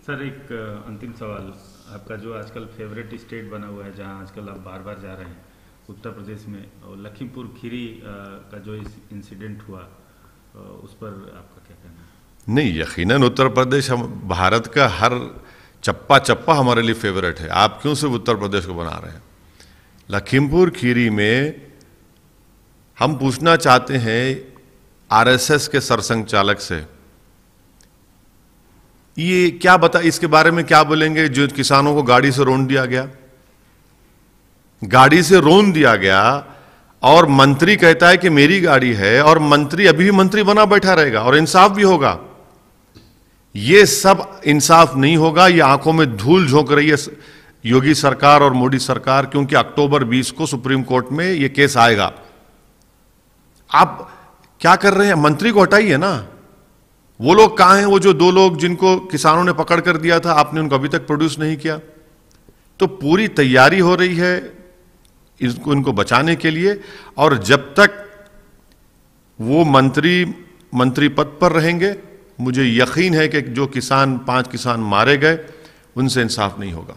Sir एक अंतिम सवाल, आपका जो आजकल फेवरेट स्टेट बना हुआ है जहां आजकल आप बार बार जा रहे हैं, उत्तर प्रदेश में, और लखीमपुर खीरी का जो इंसिडेंट हुआ, उस पर आपका क्या कहना है? नहीं, यकीनन उत्तर प्रदेश हम भारत का हर चप्पा चप्पा हमारे लिए फेवरेट है। आप क्यों सिर्फ उत्तर प्रदेश को बना रहे हैं? लखीमपुर खीरी में हम पूछना चाहते हैं आरएसएस के सरसंघचालक से, ये क्या बता, इसके बारे में क्या बोलेंगे जो किसानों को गाड़ी से रौंद दिया गया? गाड़ी से रौंद दिया गया और मंत्री कहता है कि मेरी गाड़ी है, और मंत्री अभी भी मंत्री बना बैठा रहेगा और इंसाफ भी होगा। ये सब इंसाफ नहीं होगा। ये आंखों में धूल झोंक रही है योगी सरकार और मोदी सरकार, क्योंकि अक्टूबर 20 को सुप्रीम कोर्ट में ये केस आएगा। आप क्या कर रहे हैं? मंत्री को हटाइए ना। वो लोग कहां हैं? वो जो 2 लोग जिनको किसानों ने पकड़ कर दिया था, आपने उनको अभी तक प्रोड्यूस नहीं किया। तो पूरी तैयारी हो रही है इनको बचाने के लिए, और जब तक वो मंत्री पद पर रहेंगे, मुझे यकीन है कि जो 5 किसान मारे गए उनसे इंसाफ नहीं होगा।